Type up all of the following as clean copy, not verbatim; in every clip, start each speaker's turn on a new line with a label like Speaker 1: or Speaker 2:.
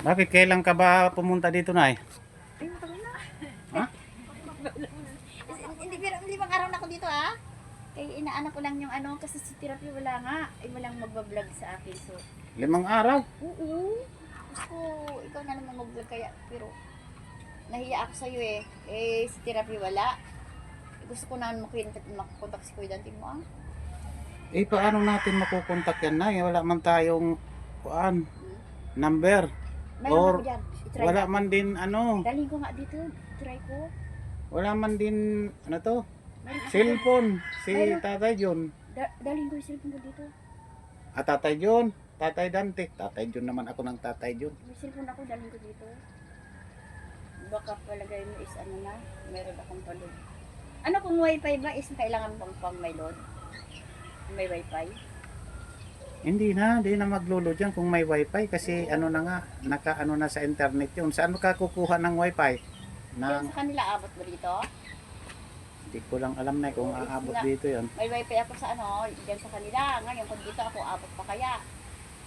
Speaker 1: Bakit kailan ka ba pumunta dito, Nay?
Speaker 2: Ay, matagal na.
Speaker 1: Ha?
Speaker 2: Hindi, pero 5 araw na ako dito Kaya inaano ko lang yung ano, kasi si therapy wala nga. Ay, walang magbablog sa akin. So,
Speaker 1: 5 araw?
Speaker 2: oo. Gusto, ikaw na naman mag-vlog kaya. Pero, nahiya ako sa'yo si therapy wala. Gusto ko na makontak si Kuya Dante mo
Speaker 1: Paano natin makukontak yan, Nay? Wala man tayong number.
Speaker 2: Mayroon
Speaker 1: Or
Speaker 2: ako dyan. I-try
Speaker 1: wala
Speaker 2: natin.
Speaker 1: man din
Speaker 2: Dalhin ko nga dito. Try ko.
Speaker 1: wala man din
Speaker 2: Mayroon ako dyan.
Speaker 1: cellphone si
Speaker 2: Mayroon.
Speaker 1: Tatay John.
Speaker 2: Dalhin ko yung cellphone ko dito.
Speaker 1: Tatay John, Tatay Dante. Tatay John naman ako ng Tatay John.
Speaker 2: May cellphone ako, dalhin ko dito. Baka palagay mo is ano na, meron akong palod. Ano kung wifi ba is kailangan pang may load? May wifi?
Speaker 1: Hindi na maglulod yan kung may wifi kasi ano na nga, naka-ano na sa internet yun. Saan ka kukuha ng wifi?
Speaker 2: Yan sa kanila, abot mo dito?
Speaker 1: Hindi ko lang alam na kung aabot dito yan.
Speaker 2: May wifi ako sa ano, dyan sa kanila. Ngayon kung dito ako, abot pa kaya?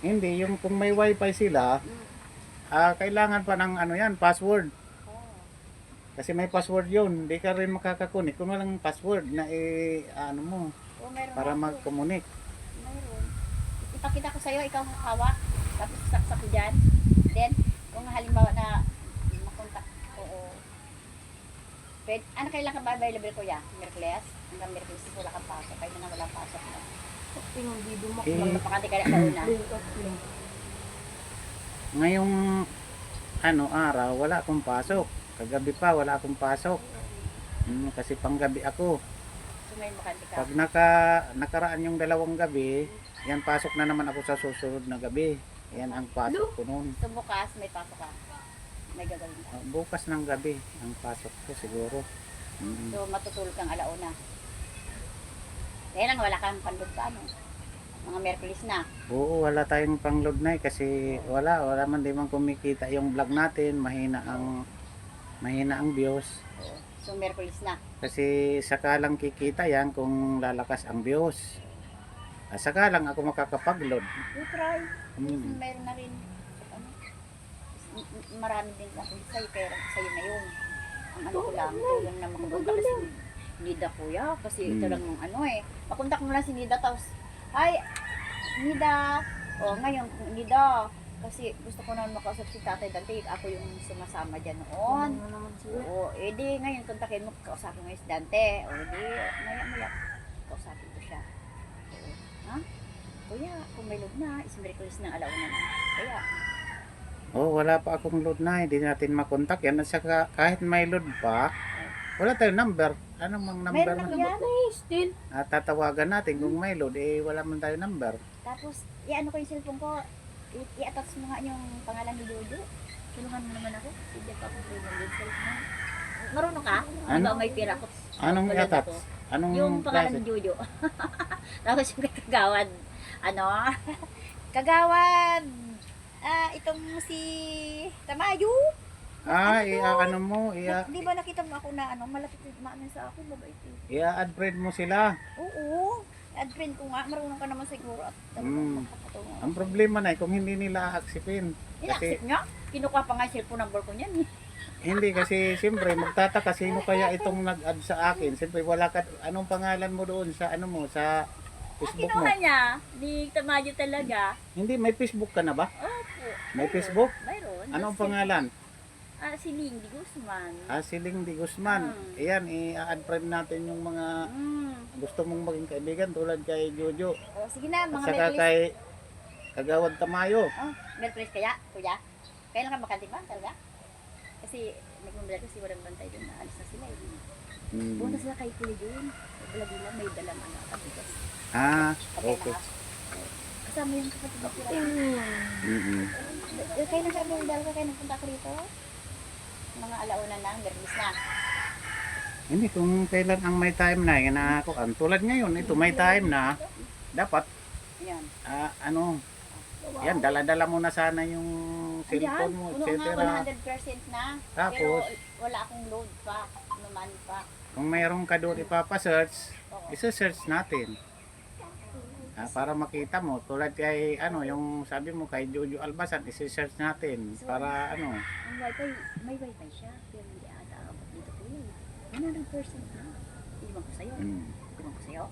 Speaker 1: Hindi, yung kung may wifi sila, kailangan pa ng ano yan, password.
Speaker 2: Oh.
Speaker 1: Kasi may password yun, hindi ka rin makakakunik kung walang password na ano mo,
Speaker 2: Oh, meron
Speaker 1: para
Speaker 2: ako.
Speaker 1: mag-communicate.
Speaker 2: Mayroon. Ipakita ko sa'yo, ikaw ang hawak. Tapos saksak ko dyan. Then, kung halimbawa na makontak ko, ano kailan ka ba available kuya? Merkules? Hanggang Merkules wala kang pasok. Kaya na walang pasok na. Magpakanti ka na sa una.
Speaker 1: Ngayong araw, wala akong pasok. Kagabi pa, wala akong pasok. Kasi panggabi ako.
Speaker 2: So may makanti ka.
Speaker 1: Pag nakaraan yung 2 gabi, yan pasok na naman ako sa susunod na gabi. Yan ang pasok ko noon.
Speaker 2: So bukas may pasok ka. May gagawin ka.
Speaker 1: Bukas ng gabi ang pasok ko siguro.
Speaker 2: So matutulog kang alauna. Kaya lang wala kang pandog pa ano. Mga Merkulis na.
Speaker 1: Oo, wala tayong pangload na kasi wala man din man kumikita yung vlog natin, mahina ang views.
Speaker 2: So Merkulis na.
Speaker 1: Kasi saka lang kikita yan kung lalakas ang views. Saka lang ako makakapag-load.
Speaker 2: You try. Meron na rin. Ano, marami din ako sa'yo, pero sa'yo na yun. Ang ano ko lang, tulong na makapunta kasi Nida kuya, kasi ito lang ng ano makontak mo lang si Nida, tapos, hi, Nida, ngayon, Nida, kasi gusto ko na makausap si Tatay Dante, ako yung sumasama dyan noon. Oo, edi ngayon, kontakin mo, kausapin mo yung si Dante, maya, kausapin ko siya. Oo, ha? Kuya, kung may load na, is Merkulis ng alauna na. Kaya,
Speaker 1: Wala pa akong load na, hindi natin makontak yan. At saka kahit may load pa, wala tayong number. Ano mang number
Speaker 2: meron ako
Speaker 1: na?
Speaker 2: yan. Still.
Speaker 1: Tatawagan natin kung may load, wala man tayong number.
Speaker 2: Tapos, i-ano ko yung cellphone ko, i-attach mo nga yung pangalan ni Jojo. Tulungan mo naman ako. Sige pa kung tulungan yung cellphone. Marunong ka?
Speaker 1: Ano?
Speaker 2: Diba may pira ko?
Speaker 1: Anong
Speaker 2: Tulad
Speaker 1: i-attach?
Speaker 2: ako.
Speaker 1: Anong
Speaker 2: Yung pangalan
Speaker 1: klase?
Speaker 2: ni Jojo. Tapos yung kagawad. Kagawad. Itong si Tamayo.
Speaker 1: Ano mo,
Speaker 2: Di ba nakita mo ako na malapit maano sa akin, mabait
Speaker 1: i-add friend mo sila.
Speaker 2: Oo. Add friend ko nga, marunong ka naman siguro at makakatulong.
Speaker 1: Ang problema na kung hindi nila aksipin.
Speaker 2: Ina-accept niya? Kinukuha pa nga yung cellphone number ko niyan.
Speaker 1: Hindi kasi siyempre magtataka sino kaya itong nag-add sa akin. Siyempre wala ka, anong pangalan mo doon sa sa Facebook mo?
Speaker 2: Kinuha niya, di Tamayo talaga.
Speaker 1: Hindi, may Facebook ka na ba?
Speaker 2: Opo.
Speaker 1: May Facebook?
Speaker 2: Mayroon.
Speaker 1: Anong pangalan?
Speaker 2: Si Lindy Guzman.
Speaker 1: Si Ling Di Guzman. Ayan, i-add friend natin yung mga gusto mong maging kaibigan tulad kay Jojo.
Speaker 2: Sige na,
Speaker 1: At
Speaker 2: mga
Speaker 1: saka
Speaker 2: Merkulis.
Speaker 1: kay Kagawad Tamayo.
Speaker 2: Merkulis kaya, kuya? Kailan ka makanti ba talaga? Kasi nagmamala kasi walang bantay doon na alis na sila Punta sila kay Kuya doon. Vlog nila, may dalang kabigas.
Speaker 1: Okay.
Speaker 2: Kasama yung kapatid ko sila. Kailan ka available ka kaya nagpunta ko rito? Mga alauna na, Merkulis na.
Speaker 1: Hindi, kung kailan ang may time na, yan ako. Tulad ngayon, ito may time na, dapat,
Speaker 2: Yan.
Speaker 1: yan, dala-dala mo na sana yung cellphone mo,
Speaker 2: Puno
Speaker 1: etc.
Speaker 2: nga, 100% na.
Speaker 1: Tapos,
Speaker 2: pero wala akong load pa, naman pa.
Speaker 1: kung mayroong ka doon ipapasearch,
Speaker 2: Oo.
Speaker 1: isa-search natin. Para makita mo. Tulad kay, yung sabi mo kay Jojo Albasan, isi-search natin. Para
Speaker 2: Ang wifi, may wifi siya. Pero hindi ata abot dito po yun. 100% na. Iwan ko sa'yo. Iwan ko sa'yo.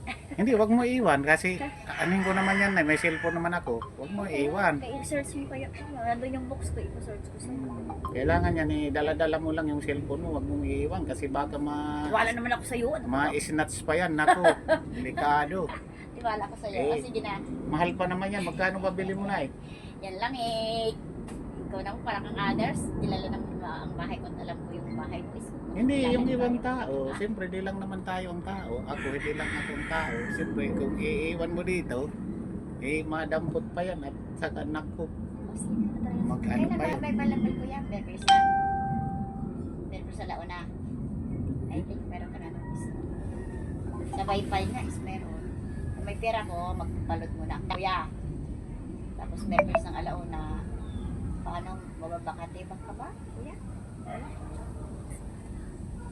Speaker 1: Hindi, wag mo iwan kasi anin ko naman yan, may cellphone naman ako. Wag mo iwan.
Speaker 2: Kaya i-search mo kaya. Nandun yung box ko, i-search ko sa'yo.
Speaker 1: Kailangan yan dala-dala mo lang yung cellphone mo, wag mong iiwan kasi baka
Speaker 2: Tiwala naman ako sa'yo. Ano ba?
Speaker 1: ma-snatch pa yan, nako. Delikado.
Speaker 2: Tiwala ko sa'yo. Sige na.
Speaker 1: Mahal pa naman yan, magkano ba bili mo na eh?
Speaker 2: Yan lang eh. Ikaw naman parang kang others. Dilala naman ang bahay ko. Alam ko yung bahay ko is.
Speaker 1: Hindi, yung ibang tao, siyempre di lang naman tayo ang tao. Ako, hindi lang ako ang tao. Siyempre, kung iiwan mo dito, madampot pa yan at saka nako. Mag-ano pa yan?
Speaker 2: May balabal ko yan. Berber sa. Berber sa launa. I think meron ka na ng isa. Sa wifi nga is meron. Kung may pera ko, magpapalot muna. Kuya. Tapos berber sa alauna. Paano mababakate? Baka ba? Kuya? Wala.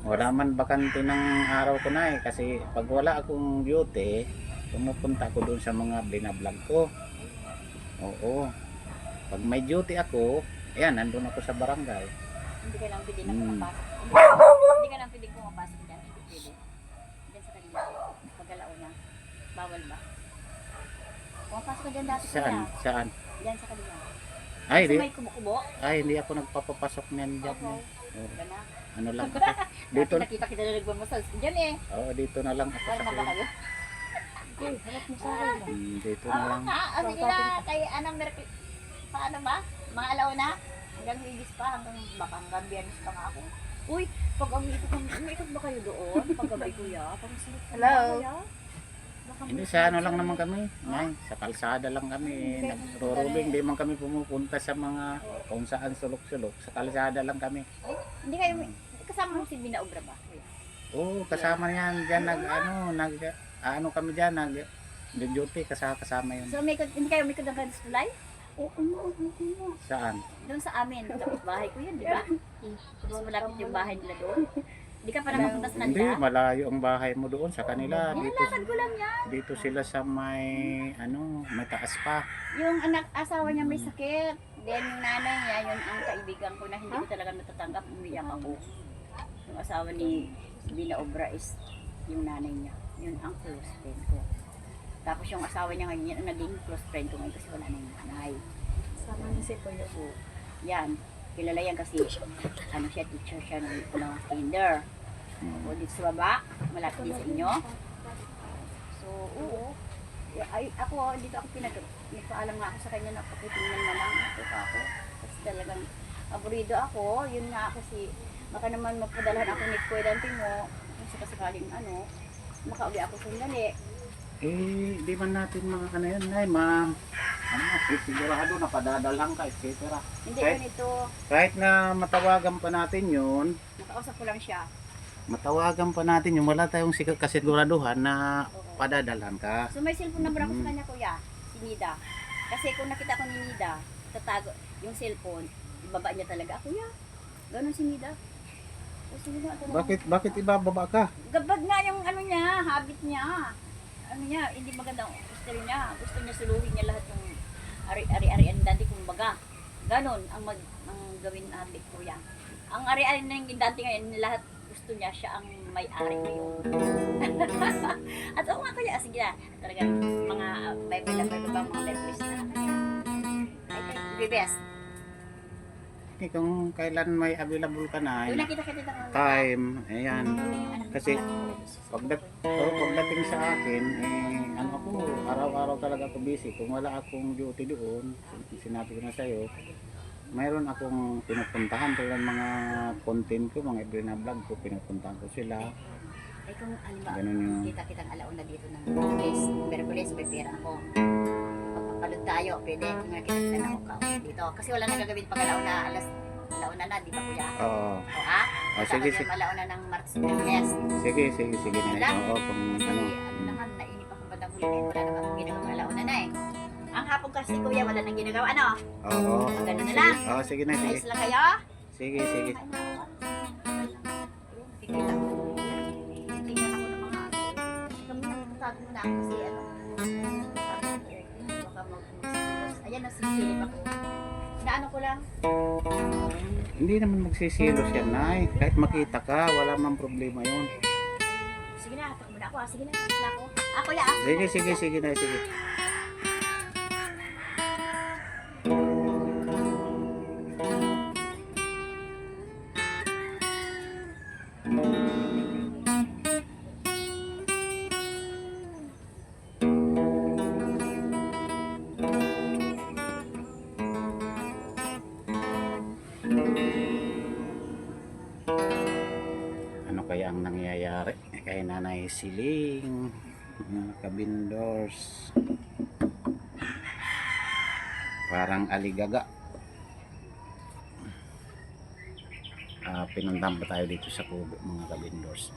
Speaker 1: Wala man bakante ng araw ko na eh. Kasi pag wala akong duty, pumupunta ako doon sa mga binablog ko. Oo. Pag may duty ako, ayan, nandun ako sa barangay.
Speaker 2: Hindi ka lang pwede na pumapasok. Hindi ka lang pwede pumapasok dyan. Hindi pwede. Dyan sa kanila. Pag-alauna. Bawal ba? Pumapasok ka dyan dati
Speaker 1: Saan?
Speaker 2: kuya.
Speaker 1: Saan?
Speaker 2: Dyan sa kanila.
Speaker 1: Ay,
Speaker 2: Sa
Speaker 1: di.
Speaker 2: may kubo-kubo.
Speaker 1: Ay, hindi ako nagpapapasok niyan dyan.
Speaker 2: Oo.
Speaker 1: Oo.
Speaker 2: Gana.
Speaker 1: Ano lang ako. Dito,
Speaker 2: Nakita kita na nagmamasals. Dyan eh.
Speaker 1: dito na lang ako
Speaker 2: Wala
Speaker 1: sa
Speaker 2: na ba kayo? Uy, harap mo sa akin.
Speaker 1: Dito na lang.
Speaker 2: Sige na. Kay anong Merkel. Paano ba? Mga alauna? Hanggang higis pa. Baka hanggang biyernes pa nga ako. Uy, pag umiikot ba kayo doon? Paggabi kuya? Pag-silip ka
Speaker 3: Hello?
Speaker 2: kuya?
Speaker 1: Hindi, sa ano lang naman kami. Ngay, sa kalsada lang kami. Nagro-roaming. Hindi man kami pumupunta sa mga kung saan sulok-sulok. Sa kalsada lang kami.
Speaker 2: Hindi kayo, kasama mo si Bina Obra ba? Kuya?
Speaker 1: Oo, kasama niyan. Diyan ano kami dyan, nag-duty, kasama yun.
Speaker 2: So, hindi kayo umikot ng Gardens Tulay?
Speaker 1: Saan?
Speaker 2: Doon sa amin. Kapit bahay ko yun, di ba? Mas malapit yung bahay nila doon. Hindi ka pa naman puntas
Speaker 1: Hindi,
Speaker 2: nanda?
Speaker 1: malayo ang bahay mo doon sa kanila.
Speaker 2: Nilalakad ko lang yan.
Speaker 1: Dito sila sa may, may taas pa.
Speaker 2: Yung asawa niya may sakit. Then yung nanay niya, yun ang kaibigan ko na hindi ko talaga natatanggap. Umiyak ako. Yung asawa ni Bina Obra is yung nanay niya. Yun ang close friend ko. Tapos yung asawa niya ngayon, yun ang naging close friend ko ngayon kasi wala na yung nanay.
Speaker 3: Sama niya si Kuya.
Speaker 2: So, yan. Kilala yan kasi, siya, teacher siya ng kinder. O, dito sa baba, malapit din sa inyo. So, oo. Ako, dito ako nagpaalam nga ako sa kanya na pakitingnan na lang ako. Kasi talagang aburido ako. Yun nga kasi, baka naman mapadalhan ako ni Kuya Dante mo. Sa kasakaling makauwi ako sandali.
Speaker 1: Di man natin mga kanayan, sigurado na padadalhan ka, etc.
Speaker 2: Hindi,
Speaker 1: Kahit-
Speaker 2: ganito.
Speaker 1: Kahit na matawagan pa natin yun,
Speaker 2: Nakausap ko lang siya.
Speaker 1: wala tayong kasiguraduhan na
Speaker 2: Oo.
Speaker 1: padadalhan ka.
Speaker 2: So may cellphone number ako sa kanya kuya, si Nida. Kasi kung nakita ko ni Nida, tatago yung cellphone, ibaba niya talaga. Kuya, gano'n si Nida. O sige na, ito na.
Speaker 1: Bakit ibababa ka?
Speaker 2: Gabad nga yung niya, habit niya. Hindi maganda ang gusto niya. Gusto niya suluhin niya lahat yung ari-arian dati kumbaga. Ganon ang gawin habit kuya. Ang ari-ari na yung dati ngayon, lahat gusto niya, siya ang may-ari ngayon. At oo nga kuya, sige na. Talagang mga Bible lover ko ba, mga Bibles na kanya. I think the best.
Speaker 1: Kung kailan may available ka na,
Speaker 2: Yung nakita kita
Speaker 1: time, ayan. Kasi pagdating sa akin, ako, araw-araw talaga ako busy. Kung wala akong duty doon, sinabi ko na sa'yo, mayroon akong pinupuntahan tulad mga content ko, mga every na vlog ko, pinupuntahan ko sila.
Speaker 2: Ay kung halimbawa,
Speaker 1: Ganun yung-
Speaker 2: kita-kitang alauna dito ng Merkulis, may pera ako. Pagpapalod tayo, pwede kung nakita na ako dito. Kasi wala nang gagawin pag alauna, alauna na, di ba kuya?
Speaker 1: Oo.
Speaker 2: O ah?
Speaker 1: Sige,
Speaker 2: Sige,
Speaker 1: sige.
Speaker 2: alauna ng Martes Merkulis.
Speaker 1: Sige na.
Speaker 2: Wala?
Speaker 1: Oo, kung
Speaker 2: Kasi
Speaker 1: ano.
Speaker 2: ano naman, nainip ako bandang huli ngayon, wala namang ginagawang alauna na eh. Ang hapon kasi kuya, wala nang ginagawa, ano?
Speaker 1: Oo.
Speaker 2: Ganun na lang.
Speaker 1: Oo, sige na, sige.
Speaker 2: Ayos lang kayo?
Speaker 1: Sige.
Speaker 2: Tingnan ako ng mga kami nang tago muna ako kasi ganyan, nasisilip ako. Naano ko lang,
Speaker 1: Hindi naman magsisilos yan, Nay. Kahit makita ka, wala mang problema yun.
Speaker 2: sige na, takbo na ako, sige na, tapos na ako. Ako ya,
Speaker 1: Sige, Nay, sige. Ano kaya ang nangyayari kay Nanay Siling, mga kabindors? Parang aligaga. Pinuntahan pa tayo dito sa kubo, mga kabindors.